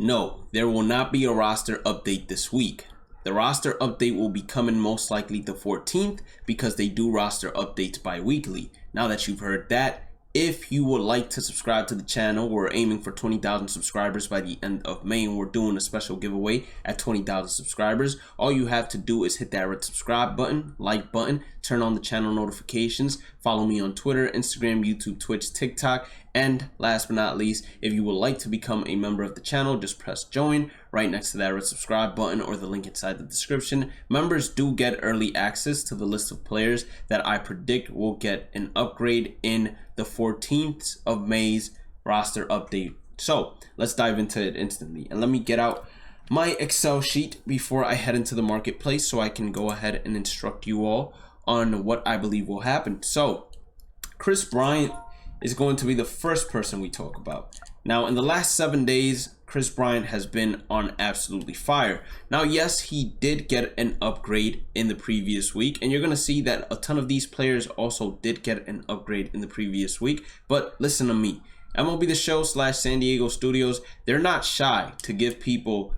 No, there will not be a roster update this week. The roster update will be coming most likely the 14th because they do roster updates bi-weekly. Now that you've heard that, if you would like to subscribe to the channel, we're aiming for 20,000 subscribers by the end of May, and we're doing a special giveaway at 20,000 subscribers. All you have to do is hit that red subscribe button, like button, turn on the channel notifications, follow me on Twitter, Instagram, YouTube, Twitch, TikTok, and last but not least, if you would like to become a member of the channel, just press join right next to that red subscribe button or the link inside the description. Members do get early access to the list of players that I predict will get an upgrade in the 14th of May's roster update. So let's dive into it instantly, and let me get out my Excel sheet before I head into the marketplace so I can go ahead and instruct you all on what I believe will happen. So Kris Bryant is going to be the first person we talk about. Now, in the last 7 days, Kris Bryant has been on absolutely fire. Now, yes, he did get an upgrade in the previous week, and you're going to see that a ton of these players also did get an upgrade in the previous week. But listen to me, MLB The Show / San Diego Studios, they're not shy to give people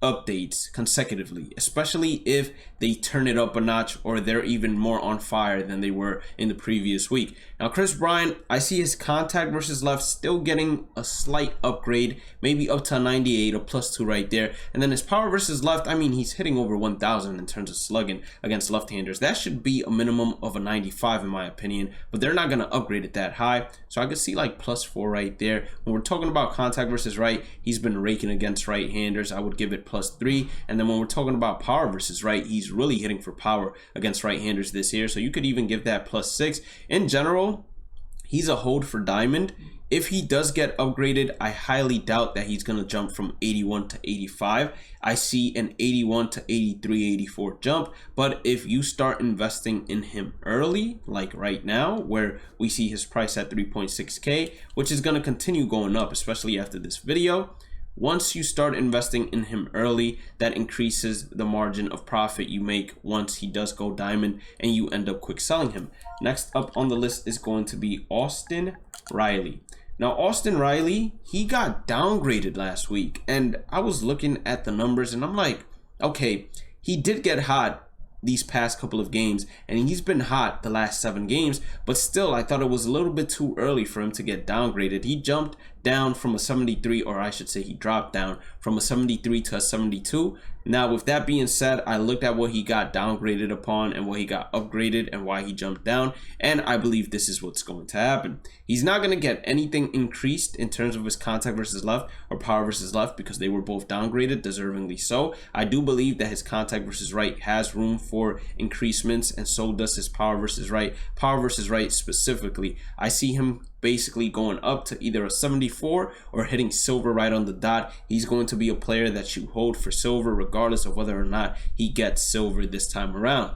updates consecutively, especially if they turn it up a notch or they're even more on fire than they were in the previous week. Now, Kris Bryant, I see his contact versus left still getting a slight upgrade, maybe up to a 98, a +2 right there. And then his power versus left, I mean, he's hitting over 1,000 in terms of slugging against left-handers. That should be a minimum of a 95 in my opinion, but they're not going to upgrade it that high. So I could see like +4 right there. When we're talking about contact versus right, he's been raking against right-handers. I would give it +3. And then when we're talking about power versus right, he's really hitting for power against right-handers this year. So you could even give that +6. In general, he's a hold for diamond. If he does get upgraded, I highly doubt that he's going to jump from 81 to 85. I see an 81 to 83, 84 jump. But if you start investing in him early, like right now, where we see his price at 3.6K, which is going to continue going up, especially after this video. Once you start investing in him early, that increases the margin of profit you make once he does go diamond and you end up quick selling him. Next up on the list is going to be Austin Riley. Now, Austin Riley, he got downgraded last week, and I was looking at the numbers and I'm like, okay, he did get hot these past couple of games, and he's been hot the last 7 games, but still I thought it was a little bit too early for him to get downgraded. He jumped down from a 73, or I should say he dropped down from a 73 to a 72. Now, with that being said, I looked at what he got downgraded upon and what he got upgraded and why he jumped down, and I believe this is what's going to happen. He's not going to get anything increased in terms of his contact versus left or power versus left because they were both downgraded, deservingly so. I do believe that his contact versus right has room for increasements, and so does his power versus right. Power versus right specifically, I see him basically going up to either a 74 or hitting silver right on the dot. He's going to be a player that you hold for silver regardless of whether or not he gets silver this time around.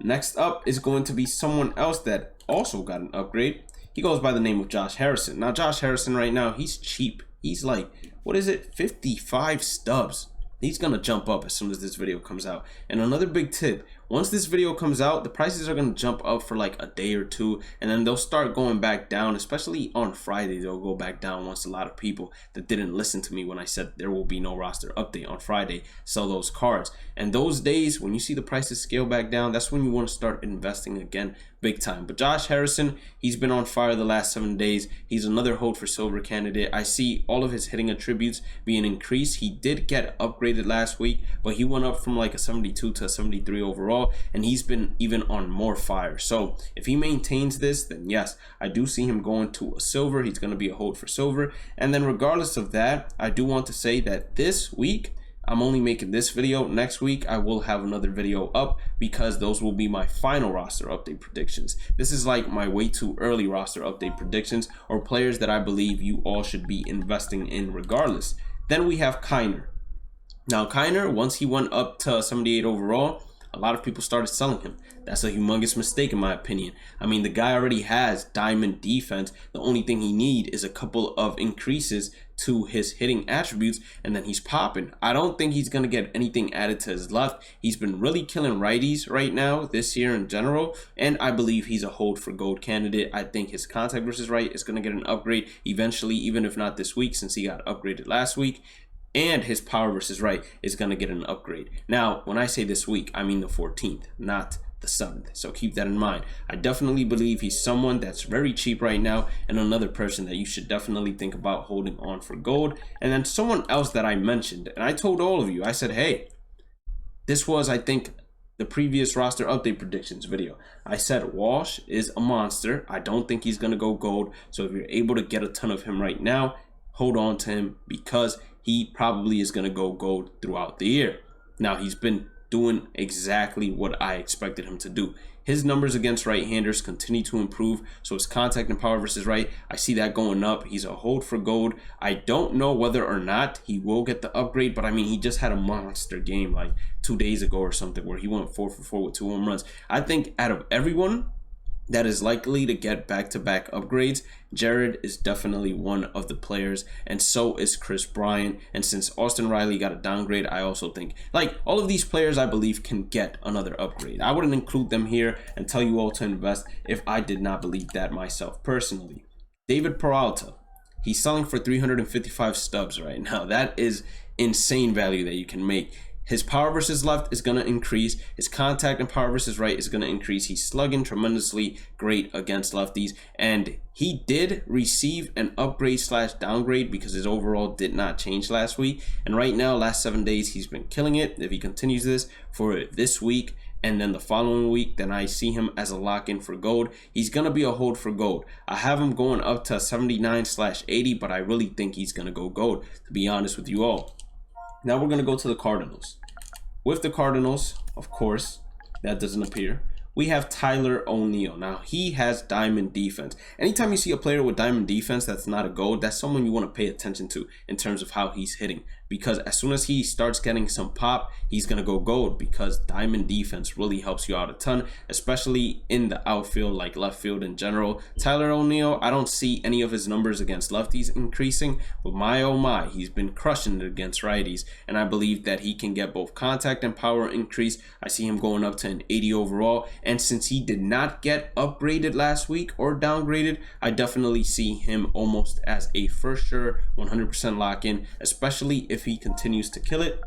Next up is going to be someone else that also got an upgrade. He goes by the name of Josh Harrison. Now, Josh Harrison right now, he's cheap. He's like, what is it, 55 stubs. He's gonna jump up as soon as this video comes out. And another big tip, once this video comes out, the prices are gonna jump up for like a day or two, and then they'll start going back down, especially on Friday. They'll go back down once a lot of people that didn't listen to me when I said there will be no roster update on Friday sell those cards. And those days when you see the prices scale back down, that's when you want to start investing again big time. But Josh Harrison, he's been on fire the last 7 days. He's another hold for silver candidate. I see all of his hitting attributes being increased. He did get upgraded last week, but he went up from like a 72 to a 73 overall, and he's been even on more fire. So if he maintains this, then yes, I do see him going to a silver. He's going to be a hold for silver. And then regardless of that, I do want to say that this week, I'm only making this video. Next week, I will have another video up because those will be my final roster update predictions. This is like my way too early roster update predictions, or players that I believe you all should be investing in regardless. Then we have Kiner. Now, Kiner, once he went up to 78 overall, a lot of people started selling him. That's a humongous mistake in my opinion. I mean, the guy already has diamond defense. The only thing he needs is a couple of increases to his hitting attributes, and then he's popping. I don't think he's going to get anything added to his left. He's been really killing righties right now this year in general, and I believe he's a hold for gold candidate. I think his contact versus right is going to get an upgrade eventually, even if not this week, since he got upgraded last week. And his power versus right is going to get an upgrade. Now, when I say this week, I mean the 14th, not the 7th. So keep that in mind. I definitely believe he's someone that's very cheap right now, and another person that you should definitely think about holding on for gold. And then someone else that I mentioned, and I told all of you, I said, hey, this was, I think, the previous roster update predictions video. I said Walsh is a monster. I don't think he's going to go gold. So if you're able to get a ton of him right now, hold on to him, because he probably is going to go gold throughout the year. Now, he's been doing exactly what I expected him to do. His numbers against right-handers continue to improve, so his contact and power versus right, I see that going up. He's a hold for gold. I don't know whether or not he will get the upgrade, but I mean, he just had a monster game like 2 days ago or something where he went 4 for 4 with 2 home runs. I think out of everyone that is likely to get back-to-back upgrades, Jared is definitely one of the players, and so is Chris Bryant. And since Austin Riley got a downgrade, I also think like all of these players I believe can get another upgrade. I wouldn't include them here and tell you all to invest if I did not believe that myself personally. David Peralta, he's selling for 355 stubs right now. That is insane value that you can make. His power versus left is going to increase. His contact and power versus right is going to increase. He's slugging tremendously great against lefties. And he did receive an upgrade / downgrade because his overall did not change last week. And right now, last 7 days, he's been killing it. If he continues this for this week and then the following week, then I see him as a lock-in for gold. He's going to be a hold for gold. I have him going up to 79/80, but I really think he's going to go gold, to be honest with you all. Now we're going to go to the Cardinals. With the Cardinals, of course, that doesn't appear. We have Tyler O'Neill. Now, he has diamond defense. Anytime you see a player with diamond defense that's not a gold, that's someone you want to pay attention to in terms of how he's hitting. Because as soon as he starts getting some pop, he's going to go gold, because diamond defense really helps you out a ton, especially in the outfield, like left field in general. Tyler O'Neill, I don't see any of his numbers against lefties increasing, but my oh my, he's been crushing it against righties, and I believe that he can get both contact and power increase. I see him going up to an 80 overall, and since he did not get upgraded last week or downgraded, I definitely see him almost as a for sure 100% lock-in, especially if he continues to kill it.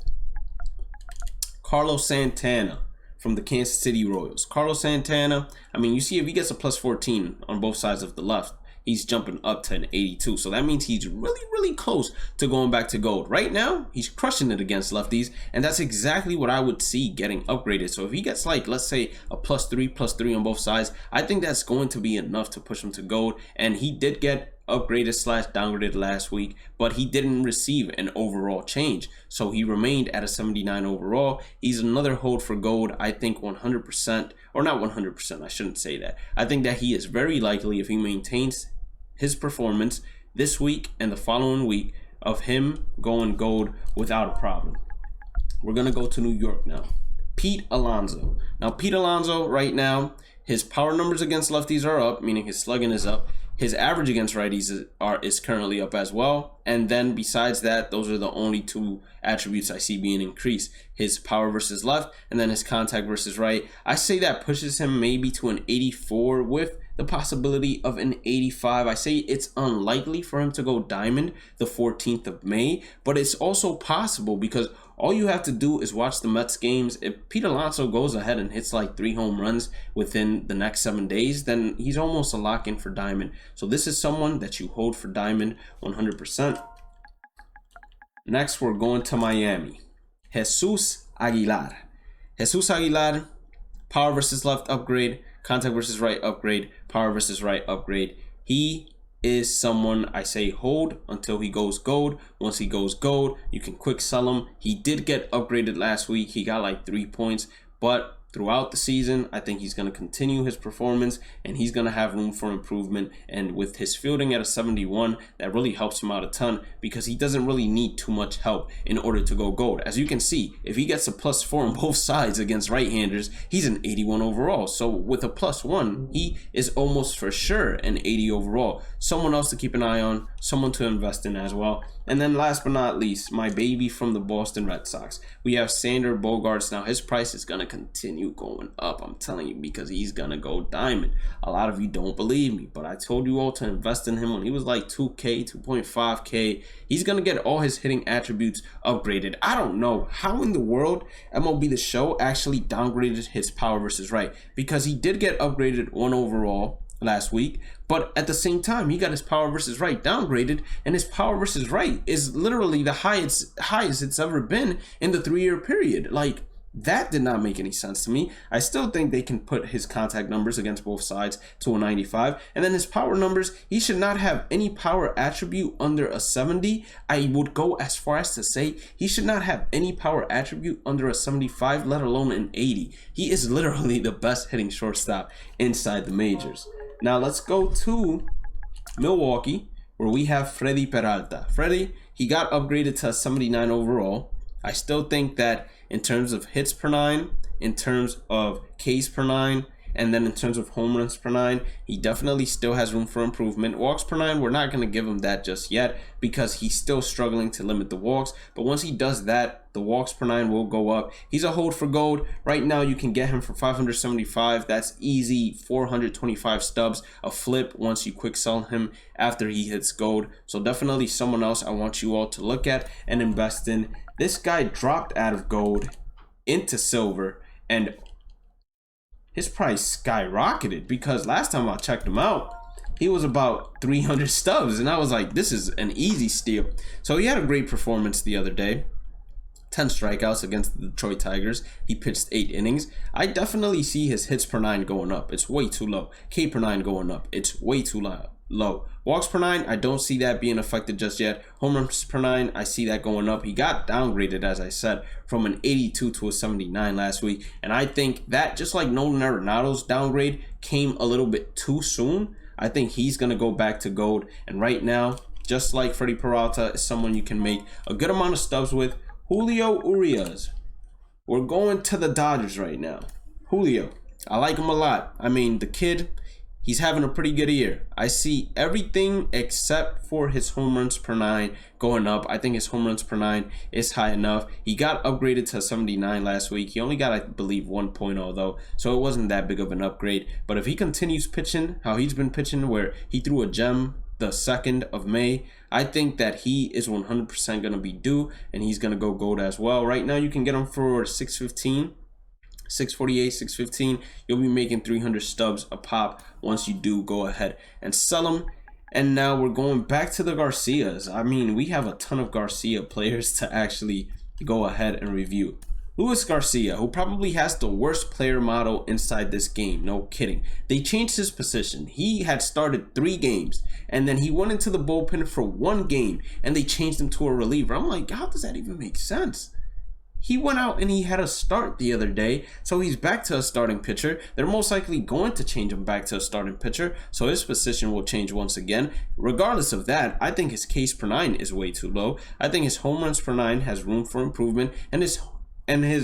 Carlos Santana from the Kansas City Royals. Carlos Santana, I mean, you see if he gets a +14 on both sides of the left, he's jumping up to an 82. So that means he's really close to going back to gold. Right now, he's crushing it against lefties, and that's exactly what I would see getting upgraded. So if he gets like, let's say a +3 on both sides, I think that's going to be enough to push him to gold. And he did get upgraded / downgraded last week, but he didn't receive an overall change, so he remained at a 79 overall. He's another hold for gold. I think 100%, or not 100%, I shouldn't say that. I think that he is very likely, if he maintains his performance this week and the following week, of him going gold without a problem. We're gonna go to New York now. Pete Alonso. Now Pete Alonso right now, his power numbers against lefties are up, meaning his slugging is up. His average against righties is currently up as well. And then besides that, those are the only 2 attributes I see being increased. His power versus left, and then his contact versus right. I say that pushes him maybe to an 84 with the possibility of an 85. I say it's unlikely for him to go diamond the 14th of May, but it's also possible because all you have to do is watch the Mets games. If Pete Alonso goes ahead and hits like 3 home runs within the next 7 days, then he's almost a lock-in for diamond. So this is someone that you hold for diamond 100%. Next, we're going to Miami. Jesus Aguilar. Jesus Aguilar, power versus left upgrade, contact versus right upgrade, power versus right upgrade. He is someone I say hold until he goes gold. Once he goes gold, you can quick sell him. He did get upgraded last week. He got like 3 points, but throughout the season. I think he's going to continue his performance, and he's going to have room for improvement. And with his fielding at a 71, that really helps him out a ton because he doesn't really need too much help in order to go gold. As you can see, if he gets a +4 on both sides against right-handers, he's an 81 overall. So with a +1, he is almost for sure an 80 overall. Someone else to keep an eye on, someone to invest in as well. And then last but not least, my baby from the Boston Red Sox. We have Xander Bogaerts. Now his price is going to continue going up, I'm telling you, because he's going to go diamond. A lot of you don't believe me, but I told you all to invest in him when he was like 2K, 2.5K. He's going to get all his hitting attributes upgraded. I don't know how in the world MLB The Show actually downgraded his power versus right, because he did get upgraded 1 overall last week, but at the same time he got his power versus right downgraded, and his power versus right is literally the highest it's ever been in the 3-year period. Like, that did not make any sense to me. I still think they can put his contact numbers against both sides to a 95, and then his power numbers, he should not have any power attribute under a 70. I would go as far as to say he should not have any power attribute under a 75, let alone an 80. He is literally the best hitting shortstop inside the majors. Now let's go to Milwaukee, where we have Freddie Peralta. Freddie, he got upgraded to a 79 overall. I still think that in terms of hits per 9, in terms of Ks per 9, and then in terms of home runs per 9, he definitely still has room for improvement. Walks per 9, we're not going to give him that just yet because he's still struggling to limit the walks. But once he does that, the walks per 9 will go up. He's a hold for gold. Right now, you can get him for 575. That's easy 425 stubs, a flip once you quick sell him after he hits gold. So definitely someone else I want you all to look at and invest in. This guy dropped out of gold into silver, and his price skyrocketed because last time I checked him out, he was about 300 stubs, and I was like, this is an easy steal. So he had a great performance the other day. 10 strikeouts against the Detroit Tigers. He pitched 8 innings. I definitely see his hits per 9 going up. It's way too low. K per 9 going up. It's way too low. Walks per 9, I don't see that being affected just yet. Home runs per 9, I see that going up. He got downgraded, as I said, from an 82 to a 79 last week. And I think that, just like Nolan Arenado's downgrade came a little bit too soon, I think he's going to go back to gold. And right now, just like Freddie Peralta is someone you can make a good amount of stubs with. Julio Urias. We're going to the Dodgers right now. Julio, I like him a lot. I mean, the kid, he's having a pretty good year. I see everything except for his home runs per 9 going up. I think his home runs per 9 is high enough. He got upgraded to 79 last week. He only got, I believe, 1.0 though, so it wasn't that big of an upgrade. But if he continues pitching how he's been pitching, where he threw a gem the 2nd of May, I think that he is 100% going to be due, and he's going to go gold as well. Right now, you can get him for 615. 648, 615. You'll be making 300 stubs a pop once you do go ahead and sell them. And now we're going back to the Garcias. I mean, we have a ton of Garcia players to actually go ahead and review. Luis Garcia, who probably has the worst player model inside this game. No kidding. They changed his position. He had started 3 games, and then he went into the bullpen for 1 game, and they changed him to a reliever. I'm like, how does that even make sense? He went out and he had a start the other day, so he's back to a starting pitcher. They're most likely going to change him back to a starting pitcher, so his position will change once again. Regardless of that, I think his Ks per 9 is way too low. I think his home runs per 9 has room for improvement, and his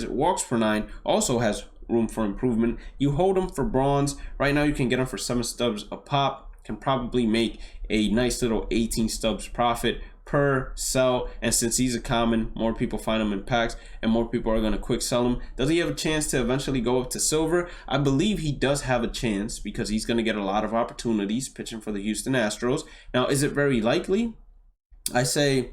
walks per 9 also has room for improvement. You hold him for bronze. Right now you can get him for 7 stubs a pop. Can probably make a nice little 18 stubs profit per sell, and since he's a common, more people find him in packs and more people are going to quick sell him. Does he have a chance to eventually go up to silver? I believe he does have a chance because he's going to get a lot of opportunities pitching for the Houston Astros. Now, is it very likely? I say,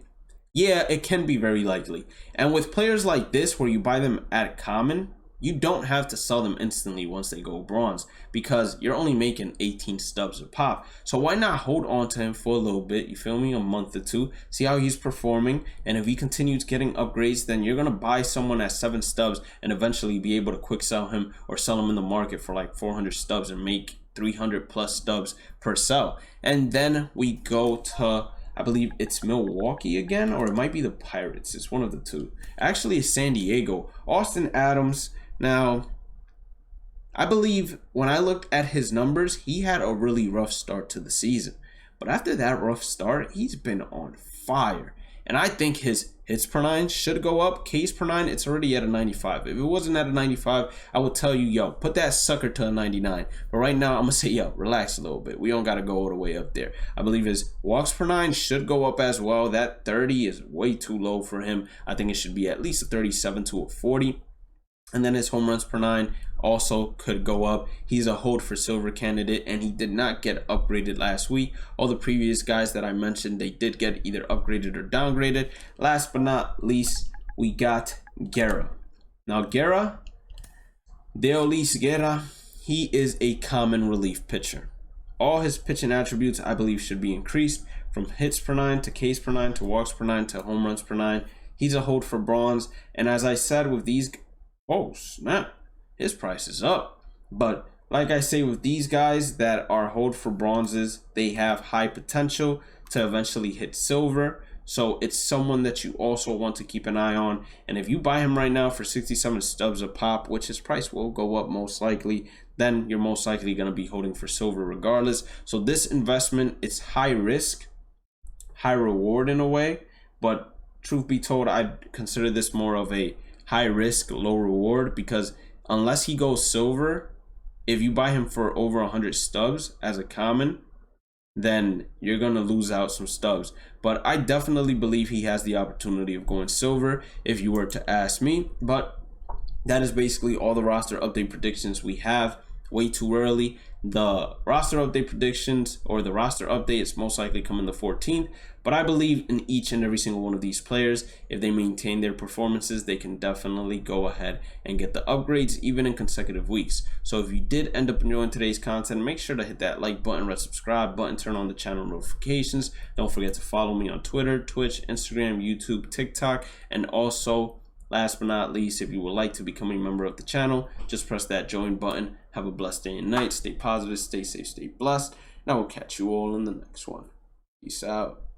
yeah, it can be very likely. And with players like this, where you buy them at common, you don't have to sell them instantly once they go bronze because you're only making 18 stubs a pop. So why not hold on to him for a little bit, you feel me, a month or 2, see how he's performing, and if he continues getting upgrades, then you're going to buy someone at 7 stubs and eventually be able to quick sell him or sell him in the market for like 400 stubs and make 300 plus stubs per sell. And then we go to, I believe it's Milwaukee again, or it might be the Pirates. It's one of the two. Actually, it's San Diego. Austin Adams. Now, I believe when I looked at his numbers, he had a really rough start to the season. But after that rough start, he's been on fire. And I think his hits per nine should go up. Ks per nine, it's already at a 95. If it wasn't at a 95, I would tell you, yo, put that sucker to a 99. But right now, I'm going to say, yo, relax a little bit. We don't got to go all the way up there. I believe his walks per nine should go up as well. That 30 is way too low for him. I think it should be at least a 37 to a 40. And then his home runs per nine also could go up. He's a hold for silver candidate, and he did not get upgraded last week. All the previous guys that I mentioned, they did get either upgraded or downgraded. Last but not least, we got Guerra. Now, Guerra De Olis, he is a common relief pitcher. All his pitching attributes, I believe, should be increased from hits per nine to Ks per nine to walks per nine to home runs per nine. He's a hold for bronze. And as I said with these... Oh, snap. His price is up. But like I say, with these guys that are hold for bronzes, they have high potential to eventually hit silver. So it's someone that you also want to keep an eye on. And if you buy him right now for 67 stubs a pop, which his price will go up most likely, then you're most likely going to be holding for silver regardless. So this investment, it's high risk, high reward in a way. But truth be told, I'd consider this more of a high risk, low reward, because unless he goes silver, if you buy him for over 100 stubs as a common, then you're going to lose out some stubs. But I definitely believe he has the opportunity of going silver if you were to ask me. But that is basically all the roster update predictions we have. Way too early. The roster update predictions, or the roster update, is most likely coming the 14th. But I believe in each and every single one of these players. If they maintain their performances, they can definitely go ahead and get the upgrades even in consecutive weeks. So if you did end up enjoying today's content, make sure to hit that like button, red subscribe button, turn on the channel notifications. Don't forget to follow me on Twitter, Twitch, Instagram, YouTube, TikTok, and also, last but not least, if you would like to become a member of the channel, just press that join button. Have a blessed day and night. Stay positive, stay safe, stay blessed. And I will catch you all in the next one. Peace out.